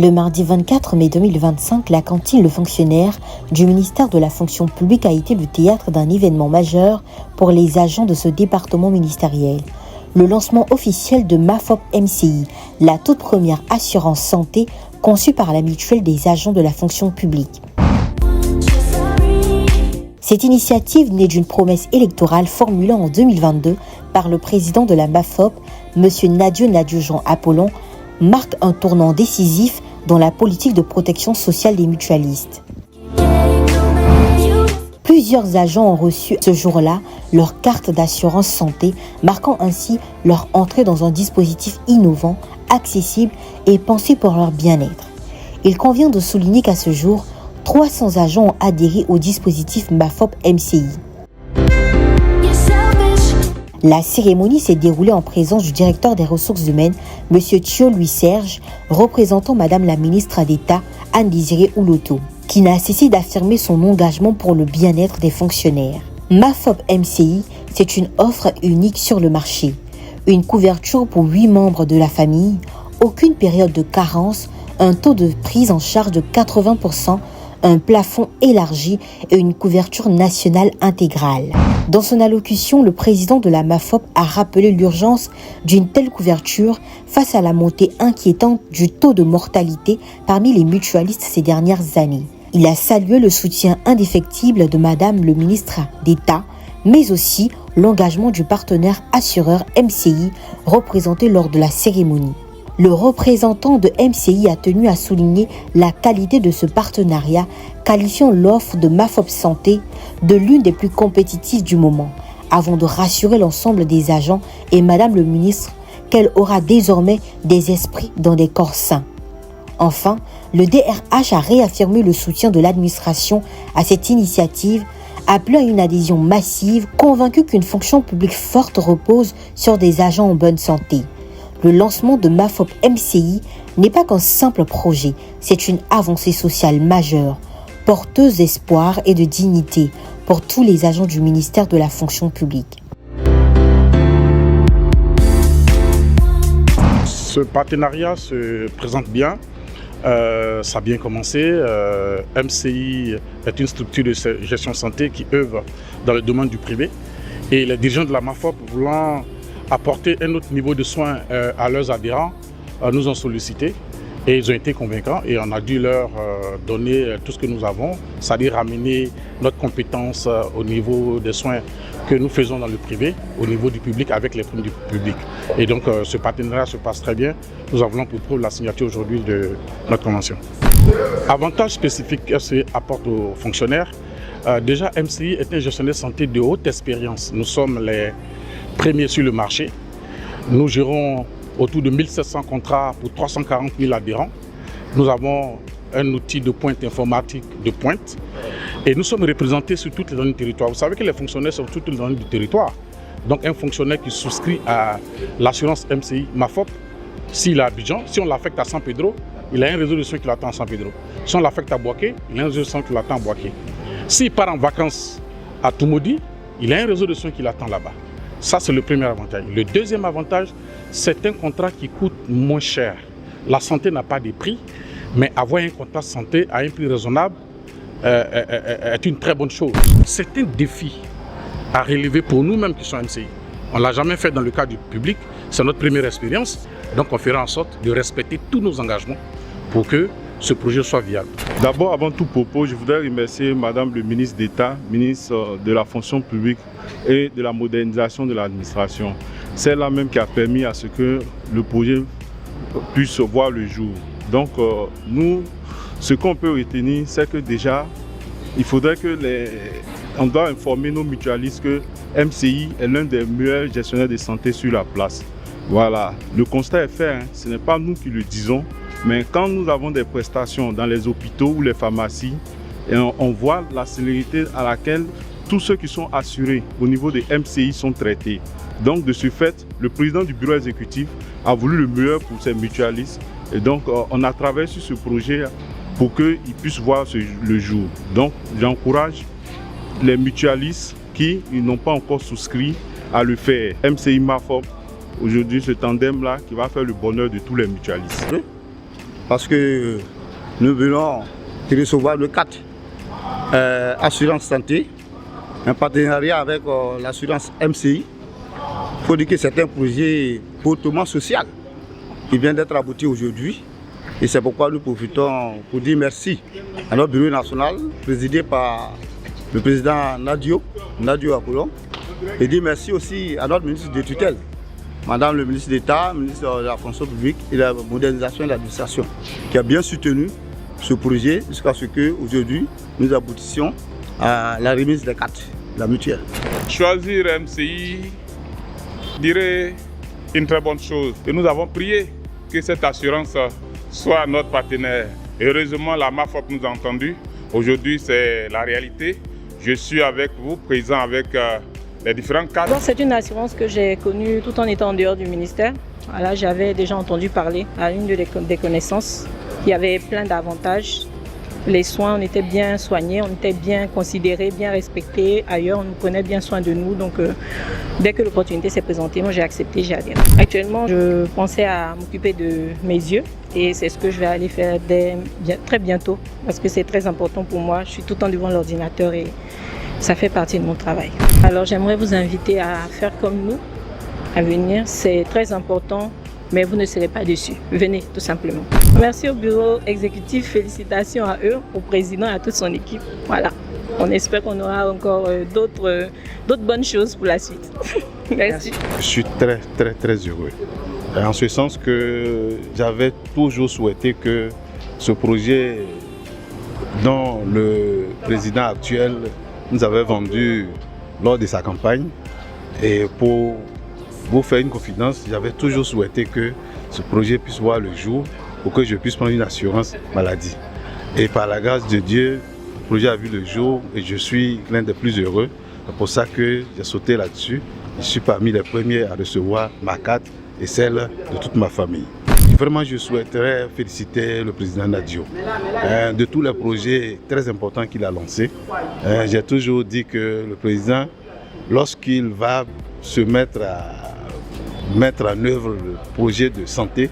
Le mardi 24 mai 2025, la cantine Le Fonctionnaire du ministère de la Fonction publique a été le théâtre d'un événement majeur pour les agents de ce département ministériel. Le lancement officiel de MAFOP-MCI, la toute première assurance santé conçue par la mutuelle des agents de la fonction publique. Cette initiative, née d'une promesse électorale formulée en 2022 par le président de la MAFOP, M. Nadio Jean Apollon, marque un tournant décisif dans la politique de protection sociale des mutualistes. Plusieurs agents ont reçu ce jour-là leur carte d'assurance santé, marquant ainsi leur entrée dans un dispositif innovant, accessible et pensé pour leur bien-être. Il convient de souligner qu'à ce jour, 300 agents ont adhéré au dispositif MAFOP-MCI. La cérémonie s'est déroulée en présence du directeur des ressources humaines, M. Thio Louis-Serge, représentant Madame la ministre d'État, Anne-Désirée Ouloto, qui n'a cessé d'affirmer son engagement pour le bien-être des fonctionnaires. MAFOP-MCI, c'est une offre unique sur le marché. Une couverture pour 8 membres de la famille, aucune période de carence, un taux de prise en charge de 80%, un plafond élargi et une couverture nationale intégrale. Dans son allocution, le président de la MAFOP a rappelé l'urgence d'une telle couverture face à la montée inquiétante du taux de mortalité parmi les mutualistes ces dernières années. Il a salué le soutien indéfectible de Madame le ministre d'État, mais aussi l'engagement du partenaire assureur MCI représenté lors de la cérémonie. Le représentant de MCI a tenu à souligner la qualité de ce partenariat, qualifiant l'offre de MAFOP Santé de l'une des plus compétitives du moment, avant de rassurer l'ensemble des agents et Madame le ministre qu'elle aura désormais des esprits dans des corps sains. Enfin, le DRH a réaffirmé le soutien de l'administration à cette initiative, appelant à une adhésion massive, convaincu qu'une fonction publique forte repose sur des agents en bonne santé. Le lancement de MAFOP-MCI n'est pas qu'un simple projet, c'est une avancée sociale majeure, porteuse d'espoir et de dignité pour tous les agents du ministère de la fonction publique. Ce partenariat se présente bien, ça a bien commencé. MCI est une structure de gestion santé qui œuvre dans le domaine du privé et les dirigeants de la MAFOP voulant apporter un autre niveau de soins à leurs adhérents, nous ont sollicité et ils ont été convaincants et on a dû leur donner tout ce que nous avons, c'est-à-dire ramener notre compétence au niveau des soins que nous faisons dans le privé, au niveau du public avec les primes du public. Et donc ce partenariat se passe très bien. Nous avons pour preuve la signature aujourd'hui de notre convention. Avantage spécifique qu'elle apporte aux fonctionnaires, déjà MCI est un gestionnaire santé de haute expérience. Nous sommes les premiers sur le marché. Nous gérons autour de 1700 contrats pour 340 000 adhérents. Nous avons un outil de pointe informatique de pointe et nous sommes représentés sur toutes les zones du territoire. Vous savez que les fonctionnaires sont toutes les zones du territoire. Donc un fonctionnaire qui souscrit à l'assurance MCI MAFOP, s'il est à Abidjan, si on l'affecte à San Pedro, il a un réseau de soins qui l'attend à San Pedro. Si on l'affecte à Boaké, il a un réseau de soins qui l'attend à Boaké. S'il part en vacances à Toumoudi, il a un réseau de soins qui l'attend là-bas. Ça, c'est le premier avantage. Le deuxième avantage, c'est un contrat qui coûte moins cher. La santé n'a pas de prix, mais avoir un contrat santé à un prix raisonnable est une très bonne chose. C'est un défi à relever pour nous-mêmes qui sommes MCI. On ne l'a jamais fait dans le cadre du public, c'est notre première expérience. Donc on fera en sorte de respecter tous nos engagements pour que ce projet soit viable. D'abord, avant tout propos, je voudrais remercier Madame le ministre d'État, ministre de la fonction publique et de la modernisation de l'administration. C'est là même qui a permis à ce que le projet puisse voir le jour. Donc nous, ce qu'on peut retenir, c'est que déjà, il faudrait que on doit informer nos mutualistes que MCI est l'un des meilleurs gestionnaires de santé sur la place. Voilà, le constat est fait, hein. Ce n'est pas nous qui le disons, mais quand nous avons des prestations dans les hôpitaux ou les pharmacies, on voit la célérité à laquelle tous ceux qui sont assurés au niveau des MCI sont traités. Donc de ce fait, le président du bureau exécutif a voulu le meilleur pour ses mutualistes. Et donc on a travaillé sur ce projet pour qu'ils puissent voir le jour. Donc j'encourage les mutualistes qui n'ont pas encore souscrit à le faire. MCI MAFOP, aujourd'hui ce tandem-là qui va faire le bonheur de tous les mutualistes. parce que nous venons de recevoir le 4 assurance santé, un partenariat avec l'assurance MCI. Il faut dire que c'est un projet hautement social qui vient d'être abouti aujourd'hui. Et c'est pourquoi nous profitons pour dire merci à notre bureau national, présidé par le président Nadio Apollon. Et dire merci aussi à notre ministre de tutelle, Madame le ministre d'État, ministre de la fonction publique et de la modernisation de l'administration, qui a bien soutenu ce projet jusqu'à ce qu'aujourd'hui nous aboutissions à la remise des cartes, la mutuelle. Choisir MCI, je dirais une très bonne chose. Et nous avons prié que cette assurance soit notre partenaire. Heureusement, la MAFOP nous a entendus. Aujourd'hui, c'est la réalité. Je suis avec vous, présent avec les différents cadres. C'est une assurance que j'ai connue tout en étant en dehors du ministère. Voilà, j'avais déjà entendu parler à une des connaissances. Il y avait plein d'avantages. Les soins, on était bien soignés, on était bien considérés, bien respectés. Ailleurs, on nous prenait bien soin de nous. Donc, dès que l'opportunité s'est présentée, moi j'ai accepté, j'ai adhéré. Actuellement, je pensais à m'occuper de mes yeux et c'est ce que je vais aller faire très bientôt parce que c'est très important pour moi. Je suis tout le temps devant l'ordinateur et ça fait partie de mon travail. Alors, j'aimerais vous inviter à faire comme nous, à venir. C'est très important. Mais vous ne serez pas déçus. Venez, tout simplement. Merci au bureau exécutif, félicitations à eux, au président et à toute son équipe. Voilà, on espère qu'on aura encore d'autres bonnes choses pour la suite. Merci. Je suis très heureux. En ce sens que j'avais toujours souhaité que ce projet dont le président actuel nous avait vendu lors de sa campagne, et pour vous faire une confidence, j'avais toujours souhaité que ce projet puisse voir le jour pour que je puisse prendre une assurance maladie. Et par la grâce de Dieu, le projet a vu le jour et je suis l'un des plus heureux. C'est pour ça que j'ai sauté là-dessus. Je suis parmi les premiers à recevoir ma carte et celle de toute ma famille. Vraiment, je souhaiterais féliciter le président Nadio de tous les projets très importants qu'il a lancés. J'ai toujours dit que le président, lorsqu'il va se mettre en œuvre le projet de santé,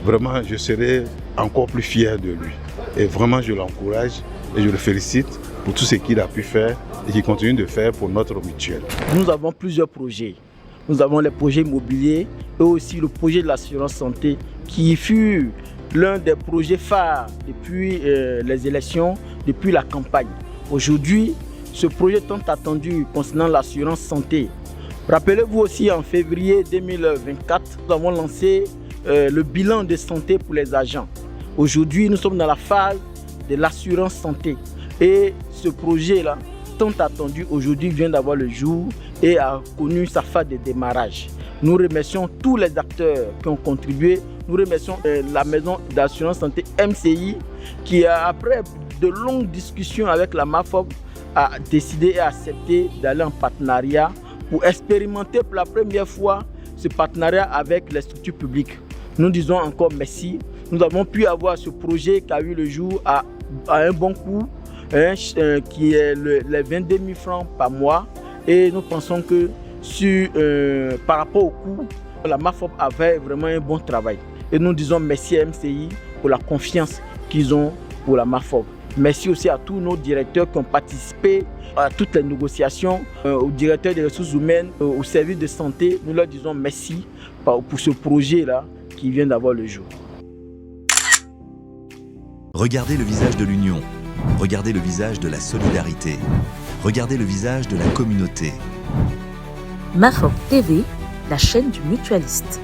vraiment je serai encore plus fier de lui. Et vraiment je l'encourage et je le félicite pour tout ce qu'il a pu faire et qu'il continue de faire pour notre mutuelle. Nous avons plusieurs projets. Nous avons les projets immobiliers et aussi le projet de l'assurance santé qui fut l'un des projets phares depuis les élections, depuis la campagne. Aujourd'hui, ce projet tant attendu concernant l'assurance santé. Rappelez-vous aussi, en février 2024, nous avons lancé le bilan de santé pour les agents. Aujourd'hui, nous sommes dans la phase de l'assurance santé. Et ce projet-là, tant attendu, aujourd'hui vient d'avoir le jour et a connu sa phase de démarrage. Nous remercions tous les acteurs qui ont contribué. Nous remercions la maison d'assurance santé MCI qui, après de longues discussions avec la MAFOP, a décidé et accepté d'aller en partenariat pour expérimenter pour la première fois ce partenariat avec les structures publiques. Nous disons encore merci. Nous avons pu avoir ce projet qui a eu le jour à un bon coût, qui est les 22 000 francs par mois. Et nous pensons que par rapport au coût, la MAFOP avait vraiment un bon travail. Et nous disons merci à MCI pour la confiance qu'ils ont pour la MAFOP. Merci aussi à tous nos directeurs qui ont participé à toutes les négociations, aux directeurs des ressources humaines, au service de santé. Nous leur disons merci pour ce projet-là qui vient d'avoir le jour. Regardez le visage de l'union, regardez le visage de la solidarité, regardez le visage de la communauté. MAFOP TV, la chaîne du mutualiste.